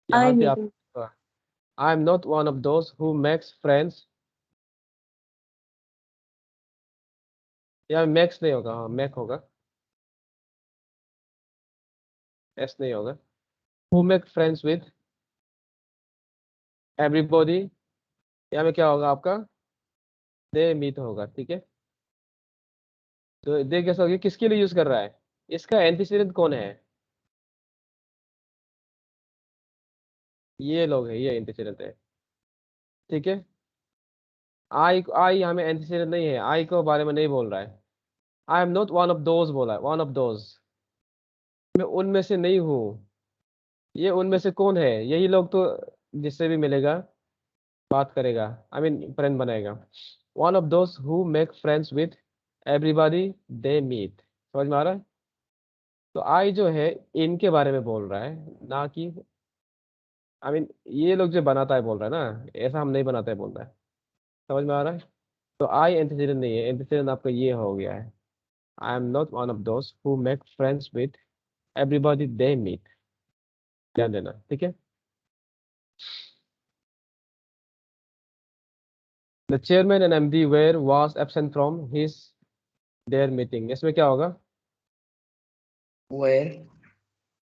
I यहाँ पे आप meet. I am not one of those who makes friends, यहाँ मैक्स नहीं होगा, हाँ मैक होगा, एस नहीं होगा। Who make friends with everybody, यहाँ में क्या होगा आपका, दे मीट होगा, ठीक है। तो दे कैसा होगा, किसके लिए यूज कर रहा है, इसका एंटीसीडेंट कौन है, ये लोग है, ये एंटीसीडेंट है, ठीक है। आई यहाँ में एंटीसीडेंट नहीं है, आई को बारे में नहीं बोल रहा है। I am not one of those बोला है, वन ऑफ दोज, मैं उनमें से नहीं हूँ। ये उनमें से कौन है, यही लोग तो, जिससे भी मिलेगा बात करेगा, आई मीन फ्रेंड बनाएगा। One of those who make friends with everybody they meet, समझ में आ रहा है। तो आई जो है इनके बारे में बोल रहा है, ना कि आई मीन ये लोग जो बनाता है बोल रहा है ना, ऐसा हम नहीं बनाते बोल रहा है। समझ में आ रहा है? तो आई एंटीसीडेंट नहीं है, एंटीसीडेंट आपका ये हो गया है, I am not one of those who make friends with everybody they meet. ध्यान देना, ठीक है। The chairman and MD were was absent from his their meeting, इसमें क्या होगा? Where?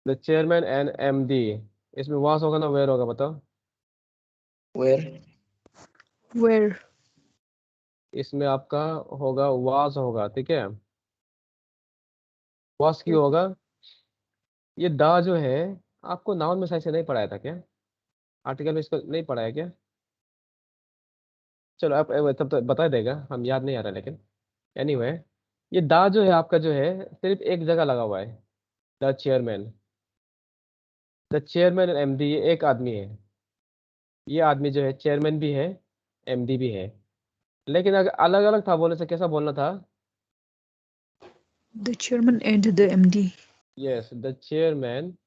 The chairman and MD, इसमें वाज होगा ना वेयर होगा, बताओ। Where? Where? इसमें आपका होगा वाज होगा, ठीक है। वाज क्यों होगा? ये दा जो है आपको नाउन में सही से नहीं पढ़ाया था क्या? आर्टिकल में इसको नहीं पढ़ाया क्या? चलो आप तब तो बता देगा, हम याद नहीं आ रहा लेकिन एनीवे ये दा जो है आपका जो है सिर्फ एक जगह लगा हुआ है। The chairman, the chairman and MD, ये एक आदमी है। ये आदमी जो है चेयरमैन भी है, एमडी भी है। लेकिन अगर अलग अलग था बोलने से कैसा बोलना था? The chairman and the MD. Yes, the chairman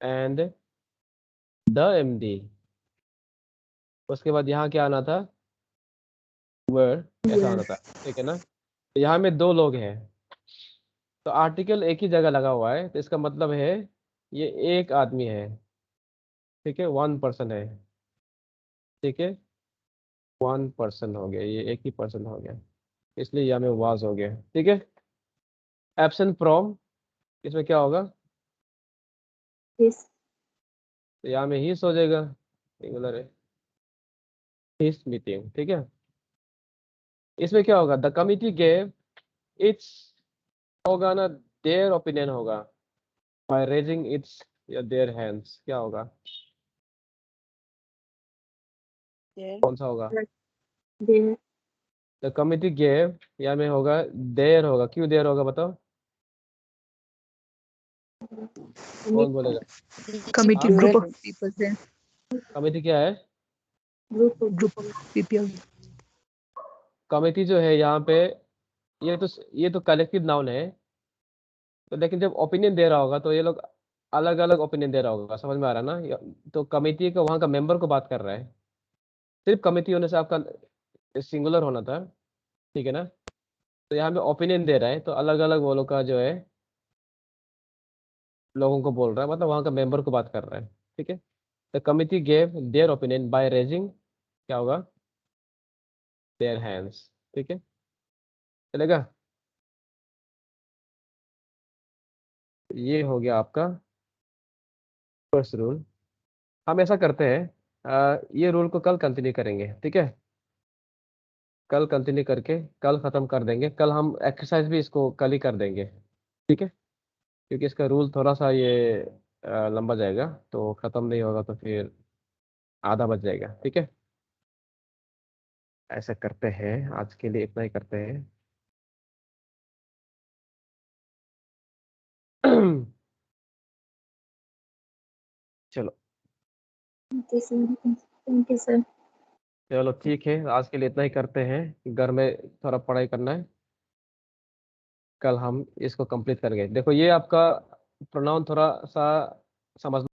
and the MD. उसके बाद यहाँ क्या आना था? वर, ऐसा आना था, ठीक है ना। तो यहाँ में दो लोग हैं, तो आर्टिकल एक ही जगह लगा हुआ है, तो इसका मतलब है ये एक आदमी है, ठीक है, वन पर्सन है, ठीक है। वन पर्सन हो गया, ये एक ही पर्सन हो गया, इसलिए यहाँ में वाज हो गया, ठीक है। एब्सेंट फ्रॉम, इसमें क्या होगा? His. तो यहाँ में हिस हो जाएगा, सिंगुलर है, हिस मीटिंग, ठीक है। इसमें क्या होगा? द कमिटी गेव इट्स, होगा ना देयर ओपिनियन होगा, बाय रेजिंग इट्स या देयर हैंड्स, क्या होगा? There. कौन सा होगा? There. द कमिटी गेव, यहाँ में होगा देयर होगा, क्यों देयर होगा बताओ, कौन बोलेगा? Committee हाँ? group of people. Then committee क्या है? group of people. कमिटी जो है यहाँ पे ये तो कलेक्टिव नाउन है, तो लेकिन जब ओपिनियन दे रहा होगा तो ये लोग अलग अलग ओपिनियन दे रहा होगा, समझ में आ रहा है ना? तो कमिटी का वहाँ का मेंबर को बात कर रहा है, सिर्फ कमिटी होने से आपका सिंगुलर होना था, ठीक है ना। तो यहाँ पे ओपिनियन दे रहा है, तो अलग अलग वो लोग का जो है लोगों को बोल रहा है, मतलब वहाँ का मेंबर को बात कर रहा है, ठीक है। The committee gave their opinion by raising, क्या होगा? देयर हैंड्स, ठीक है, चलेगा। ये हो गया आपका फर्स्ट रूल। हम ऐसा करते हैं, ये रूल को कल कंटिन्यू करेंगे, ठीक है। कल कंटिन्यू करके कल ख़त्म कर देंगे, कल हम एक्सरसाइज भी इसको कल ही कर देंगे, ठीक है। क्योंकि इसका रूल थोड़ा सा ये लंबा जाएगा, तो ख़त्म नहीं होगा तो फिर आधा बच जाएगा, ठीक है। ऐसा करते हैं, आज के लिए इतना ही करते हैं। चलो, Okay, sir. Thank you, sir. चलो ठीक है, आज के लिए इतना ही करते हैं, घर में थोड़ा पढ़ाई करना है, कल हम इसको कंप्लीट करेंगे। देखो ये आपका प्रोनाउन थोड़ा सा समझ